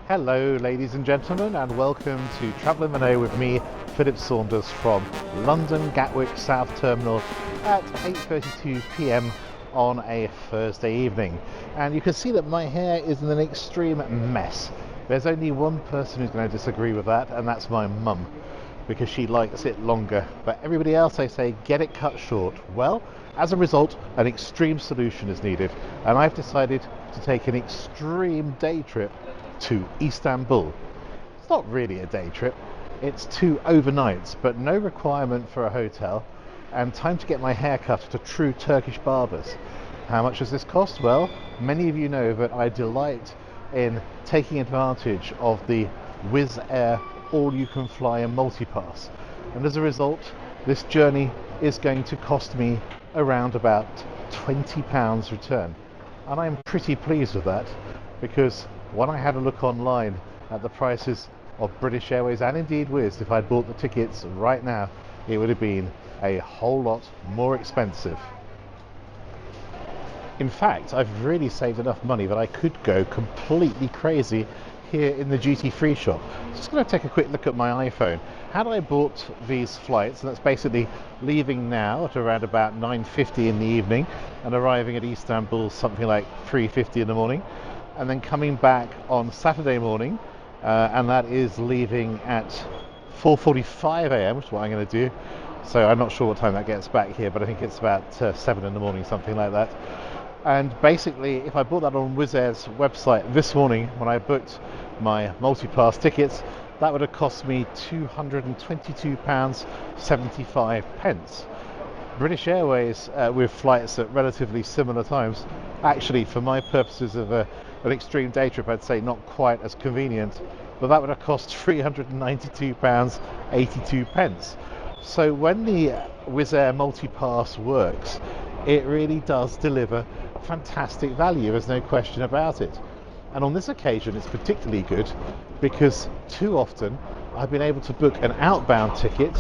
Hello ladies and gentlemen, and welcome to Travel in the Know with me, Philip Saunders, from London Gatwick South Terminal at 8:32 p.m. on a Thursday evening. And you can see that my hair is in an extreme mess. There's only one person who's going to disagree with that, and that's my mum, because she likes it longer. But everybody else, I say, get it cut short. Well, as a result, an extreme solution is needed, and I've decided to take an extreme day trip to Istanbul. It's not really a day trip, it's 2 overnights, but no requirement for a hotel, and time to get my hair cut at a true Turkish barber's. How much does this cost? Well, many of you know that I delight in taking advantage of the Wizz Air all-you-can-fly and multi-pass, and as a result, this journey is going to cost me around about £20 return, and I'm pretty pleased with that, because when I had a look online at the prices of British Airways and indeed Wizz, if I'd bought the tickets right now, it would have been a whole lot more expensive. In fact, I've really saved enough money that I could go completely crazy here in the duty-free shop. Just going to take a quick look at my iPhone. Had I bought these flights, and that's basically leaving now at around about 9:50 in the evening and arriving at Istanbul something like 3:50 in the morning, and then coming back on Saturday morning, and that is leaving at 4:45 a.m, which is what I'm going to do. So I'm not sure what time that gets back here, but I think it's about 7 in the morning, something like that. And basically, if I bought that on Wizz Air's website this morning when I booked my multi-pass tickets, that would have cost me £222.75. British Airways, with flights at relatively similar times, actually for my purposes of an extreme day trip, I'd say not quite as convenient, but that would have cost £392.82. So when the Wizz Air multi-pass works, it really does deliver fantastic value, there's no question about it. And on this occasion it's particularly good because too often I've been able to book an outbound ticket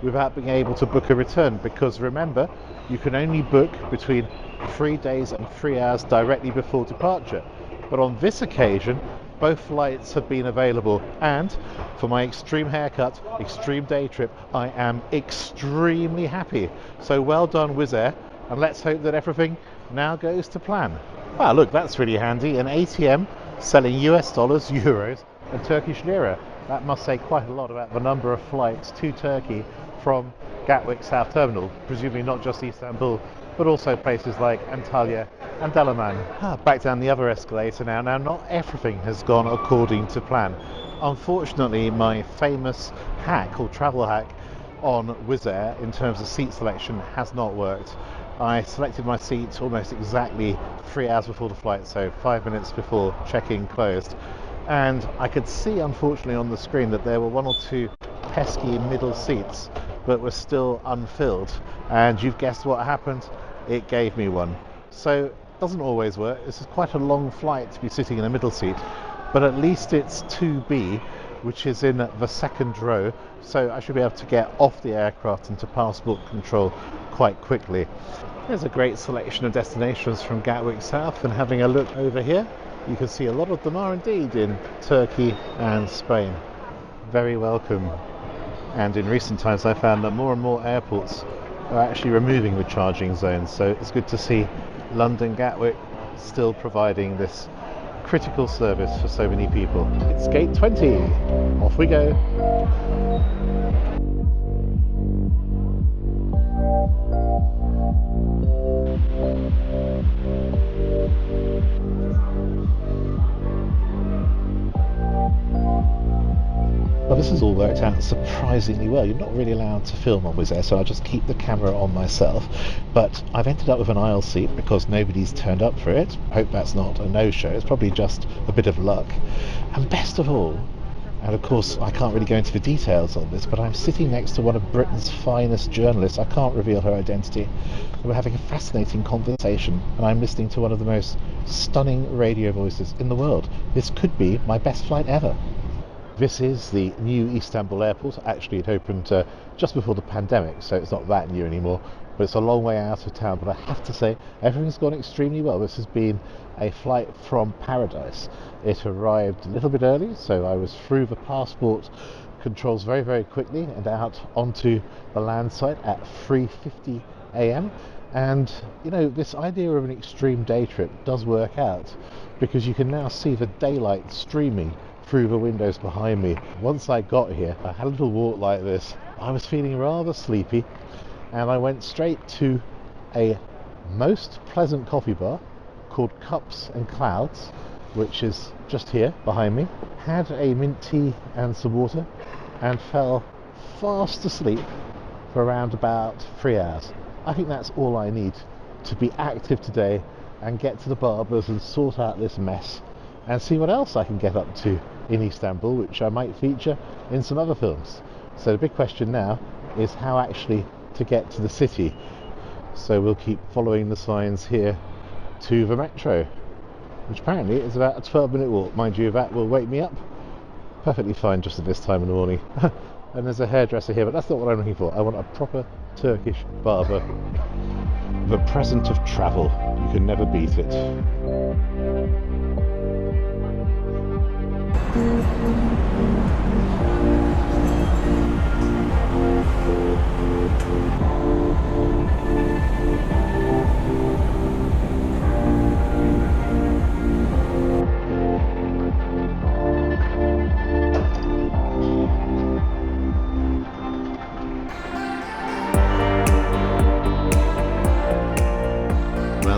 without being able to book a return, because remember, you can only book between 3 days and 3 hours directly before departure. But on this occasion both flights have been available, and for my extreme haircut, extreme day trip, I am extremely happy. So well done Wizz Air, and let's hope that everything now goes to plan. Wow, look, that's really handy. An ATM selling US dollars, euros and Turkish lira. That must say quite a lot about the number of flights to Turkey from Gatwick South Terminal, presumably not just Istanbul, but also places like Antalya and Dalaman. Back down the other escalator now. Now, not everything has gone according to plan. Unfortunately, my famous hack or travel hack on Wizz Air in terms of seat selection has not worked. I selected my seats almost exactly 3 hours before the flight, so 5 minutes before check-in closed, and I could see unfortunately on the screen that there were 1 or 2 pesky middle seats that were still unfilled, and you've guessed what happened, it gave me one. So it doesn't always work. This is quite a long flight to be sitting in a middle seat, but at least it's 2B, which is in the second row, so I should be able to get off the aircraft into passport control quite quickly. There's a great selection of destinations from Gatwick South, and having a look over here, you can see a lot of them are indeed in Turkey and Spain. Very welcome. And in recent times I found that more and more airports are actually removing the charging zones, so it's good to see London Gatwick still providing this critical service for so many people. It's gate 20, off we go. Well, this has all worked out surprisingly well. You're not really allowed to film on Wizz Air, so I'll just keep the camera on myself. But I've ended up with an aisle seat because nobody's turned up for it. Hope that's not a no-show. It's probably just a bit of luck. And best of all, and of course I can't really go into the details on this, but I'm sitting next to one of Britain's finest journalists. I can't reveal her identity. We're having a fascinating conversation, and I'm listening to one of the most stunning radio voices in the world. This could be my best flight ever. This is the new Istanbul airport. Actually, it opened just before the pandemic, so it's not that new anymore. but it's a long way out of town. But I have to say, everything's gone extremely well. This has been a flight from paradise. It arrived a little bit early, so I was through the passport controls very, very quickly and out onto the land site at 3:50 a.m. And you know, this idea of an extreme day trip does work out, because you can now see the daylight streaming through the windows behind me. Once I got here, I had a little walk like this. I was feeling rather sleepy, and I went straight to a most pleasant coffee bar called Cups and Clouds, which is just here behind me. Had a mint tea and some water, and fell fast asleep for around about 3 hours. I think that's all I need to be active today and get to the barbers and sort out this mess and see what else I can get up to in Istanbul, which I might feature in some other films. So the big question now is how actually to get to the city. So we'll keep following the signs here to the metro, which apparently is about a 12-minute walk. Mind you, that will wake me up perfectly fine just at this time in the morning. And there's a hairdresser here, but that's not what I'm looking for. I want a proper Turkish barber. The present of travel. You can never beat it.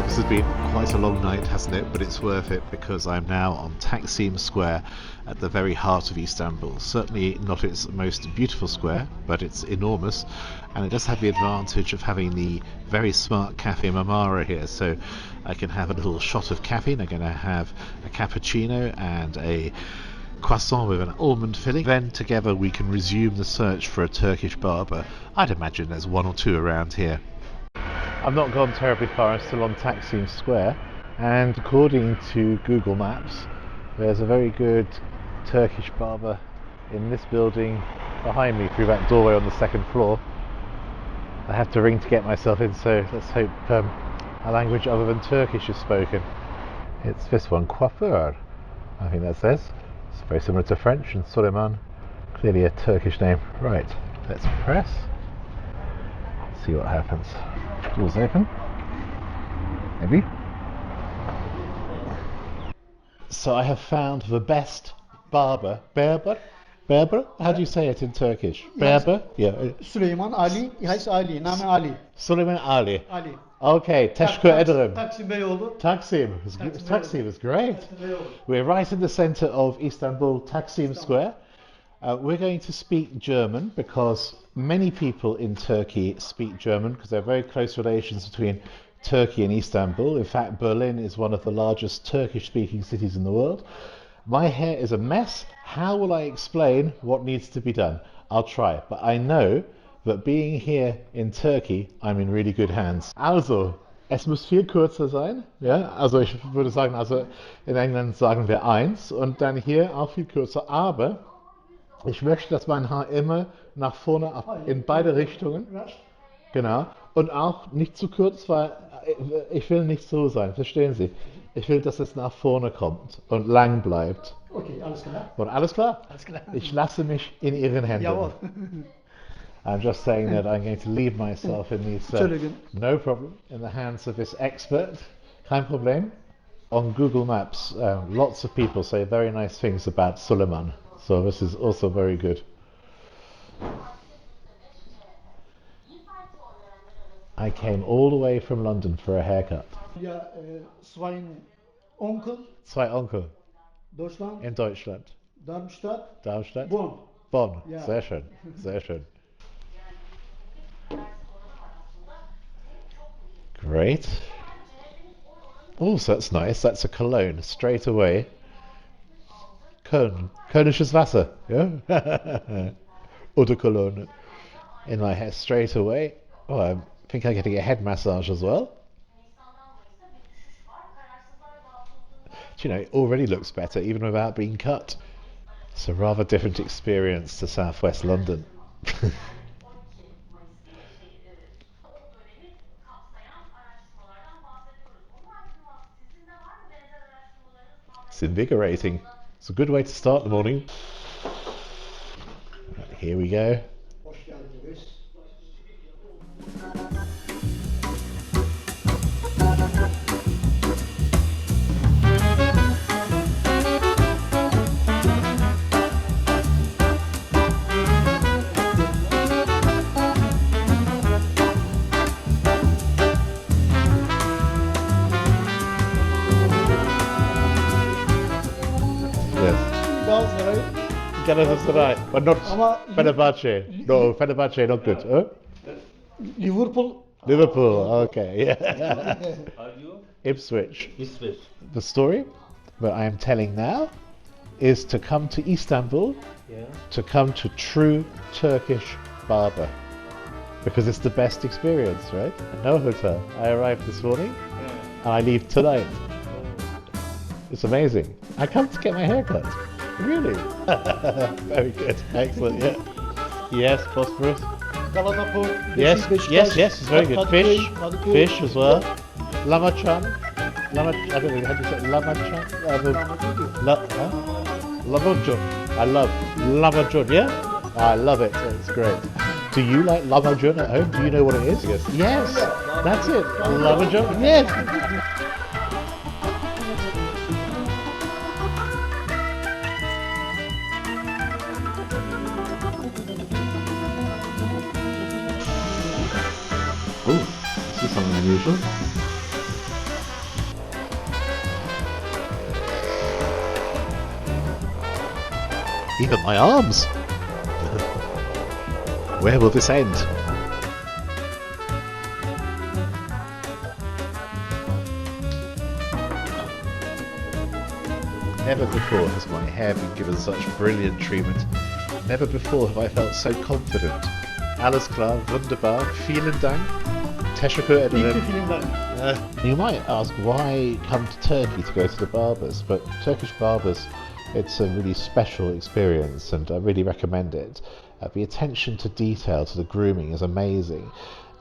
This has been quite a long night, hasn't it? But it's worth it, because I'm now on Taksim Square at the very heart of Istanbul. Certainly not its most beautiful square, but it's enormous, and it does have the advantage of having the very smart Cafe Marmara here, so I can have a little shot of caffeine. I'm going to have a cappuccino and a croissant with an almond filling. Then together we can resume the search for a Turkish barber. I'd imagine there's one or two around here. I've not gone terribly far, I'm still on Taksim Square, and according to Google Maps there's a very good Turkish barber in this building behind me through that doorway on the second floor. I have to ring to get myself in, so let's hope a language other than Turkish is spoken. It's this one, coiffeur, I think that says. It's very similar to French, and Suleiman, clearly a Turkish name. Right, let's press, see what happens. Doors open, maybe. So I have found the best barber. Berber? How do you say it in Turkish? Berber? Yeah. Süleyman Ali, yes Ali, Name Ali. Suleiman Ali. Ali. Okay, teşekkür ederim. Taksim Beyoğlu. Taksim is great. We're right in the center of Istanbul, Taksim Square. We're going to speak German because many people in Turkey speak German, because there are very close relations between Turkey and Istanbul. In fact, Berlin is one of the largest Turkish-speaking cities in the world. My hair is a mess. How will I explain what needs to be done? I'll try, but I know that being here in Turkey, I'm in really good hands. Also, es muss viel kürzer sein. Ja, also ich würde sagen, also in England sagen wir 1 und dann hier auch viel kürzer, aber ich möchte, dass mein Haar immer nach vorne in beide Richtungen, genau, und auch nicht zu kurz, weil ich will nicht so sein, verstehen Sie? Ich will, dass es nach vorne kommt und lang bleibt. Okay, alles klar. Und alles klar? Alles klar. Ich lasse mich in Ihren Händen. Jawohl. I'm just saying that I'm going to leave myself in these, no problem, in the hands of this expert. Kein Problem. On Google Maps, lots of people say very nice things about Suleiman. So this is also very good. I came all the way from London for a haircut. Ja, zwei Onkel. Zwei Onkel. Deutschland. In Deutschland. Darmstadt. Darmstadt. Bonn. Bonn. Ja. Sehr schön. Sehr schön. Great. Oh, so that's nice. That's a cologne straight away. Köln. Kölnisches Wasser. Yeah. Eau de Cologne in my hair straight away. Oh, I think I'm getting a head massage as well. Do you know, it already looks better even without being cut. It's a rather different experience to southwest London. It's invigorating. It's a good way to start the morning. Here we go. Hoş geldiniz. Yes. Galatasaray Galatasaray, but not Ama- Fenerbahce. No, Fenerbahce not good. Huh? Liverpool. Liverpool, okay, yeah. Are you? Ipswich. Ipswich. The story that I am telling now is to come to Istanbul, Yeah. to come to true Turkish Barber, because it's the best experience, right? No hotel. I arrived this morning and I leave tonight. It's amazing. I come to get my hair cut. Really? Very good. Excellent, yeah. Yes, prosperous. Galatasaray. Yes, Beşiktaş, yes, yes, it's very good. Kadıköy, Fish, Kadıköy. fish as well. Lamachan. I don't know how do you say Lamachan? Lamachan. I love Lamachan, yeah? I love it. It's great. Do you like Lamachan at home? Do you know what it is? Yes, that's it. Lamachan, yes. Oh, this is something unusual. Even my arms. Where will this end? Never before has my hair been given such brilliant treatment. Never before have I felt so confident. Alles klar, wunderbar, vielen Dank. Teşekkür ederim. You might ask why come to Turkey to go to the barbers, but Turkish barbers, it's a really special experience and I really recommend it. The attention to detail, to the grooming is amazing.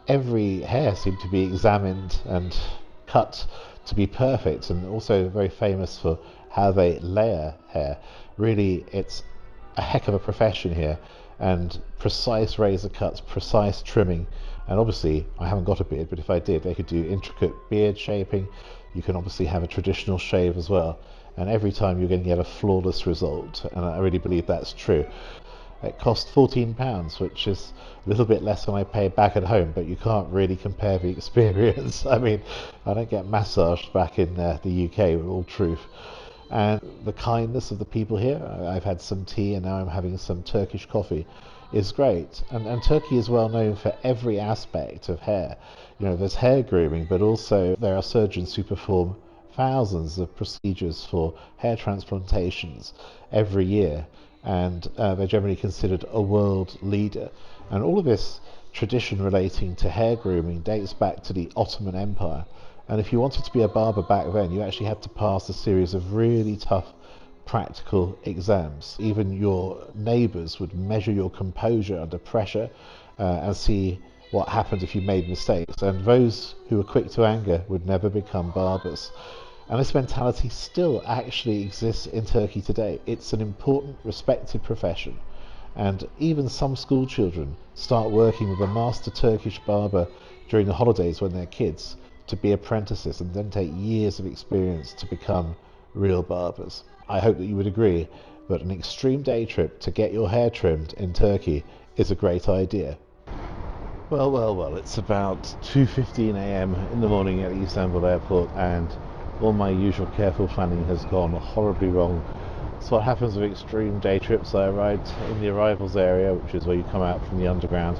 Every hair seemed to be examined and cut to be perfect, and also very famous for how they layer hair. Really, it's a heck of a profession here, and precise razor cuts, precise trimming. And obviously, I haven't got a beard, but if I did, they could do intricate beard shaping. You can obviously have a traditional shave as well. And every time you're going to get a flawless result. And I really believe that's true. It cost £14, which is a little bit less than I pay back at home, but you can't really compare the experience. I mean, I don't get massaged back in the UK, with all truth. And the kindness of the people here, I've had some tea and now I'm having some Turkish coffee, is great. And Turkey is well known for every aspect of hair. You know, there's hair grooming, but also there are surgeons who perform thousands of procedures for hair transplantations every year, and they're generally considered a world leader. And all of this tradition relating to hair grooming dates back to the Ottoman Empire. And if you wanted to be a barber back then, you actually had to pass a series of really tough practical exams. Even your neighbours would measure your composure under pressure and see what happened if you made mistakes. And those who were quick to anger would never become barbers. And this mentality still actually exists in Turkey today. It's an important, respected profession. And even some school children start working with a master Turkish barber during the holidays when they're kids to be apprentices, and then take years of experience to become real barbers. I hope that you would agree that an extreme day trip to get your hair trimmed in Turkey is a great idea. Well, it's about 2:15 a.m. in the morning at Istanbul airport, and all my usual careful planning has gone horribly wrong. So what happens with extreme day trips? I arrived in the arrivals area, which is where you come out from the underground,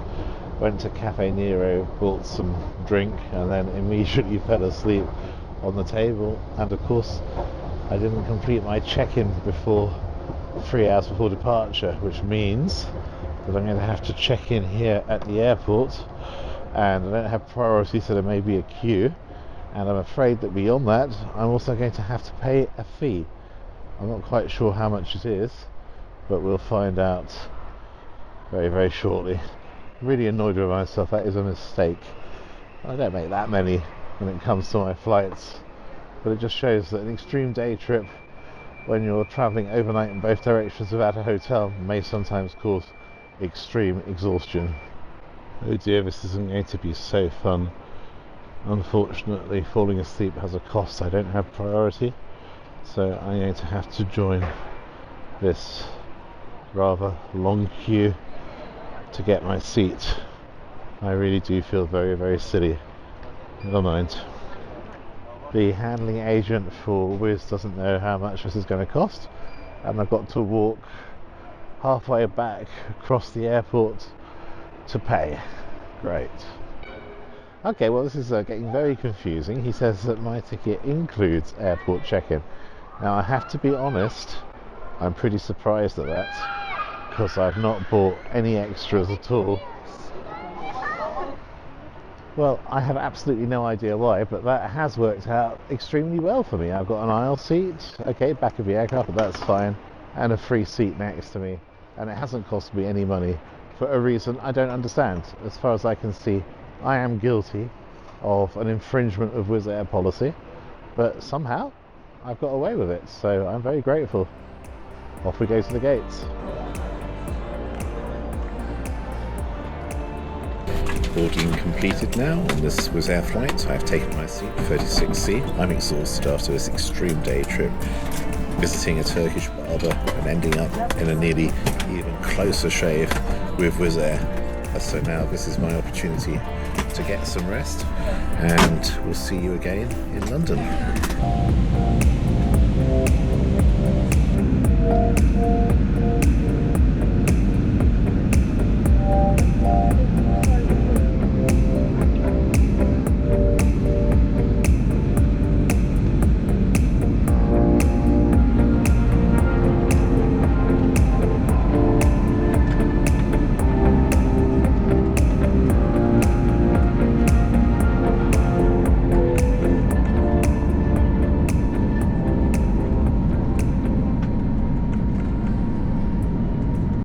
went to Cafe Nero, bought some drink, and then immediately fell asleep on the table. And of course, I didn't complete my check-in before 3 hours before departure, which means that I'm going to have to check in here at the airport, and I don't have priority, so there may be a queue. And I'm afraid that beyond that, I'm also going to have to pay a fee. I'm not quite sure how much it is, but we'll find out very, very shortly. Really annoyed with myself. That is a mistake. I don't make that many when it comes to my flights, but it just shows that an extreme day trip when you're travelling overnight in both directions without a hotel may sometimes cause extreme exhaustion. Oh dear, this isn't going to be so fun. Unfortunately, falling asleep has a cost. I don't have priority, so I'm going to have to join this rather long queue to get my seat. I really do feel very, very silly. Never mind. The handling agent for Wizz doesn't know how much this is going to cost, and I've got to walk halfway back across the airport to pay. Great. Okay, well this is getting very confusing. He says that my ticket includes airport check-in. Now I have to be honest, I'm pretty surprised at that, because I've not bought any extras at all. Well, I have absolutely no idea why, but that has worked out extremely well for me. I've got an aisle seat, okay, back of the aircraft, but that's fine, and a free seat next to me, and it hasn't cost me any money for a reason I don't understand. As far as I can see, I am guilty of an infringement of Wizz Air policy, but somehow I've got away with it, so I'm very grateful. Off we go to the gates. Boarding completed now on this Wizz Air flight. I've taken my seat, 36C. I'm exhausted after this extreme day trip, visiting a Turkish barber and ending up in a nearly even closer shave with Wizz Air. So now this is my opportunity to get some rest, and we'll see you again in London.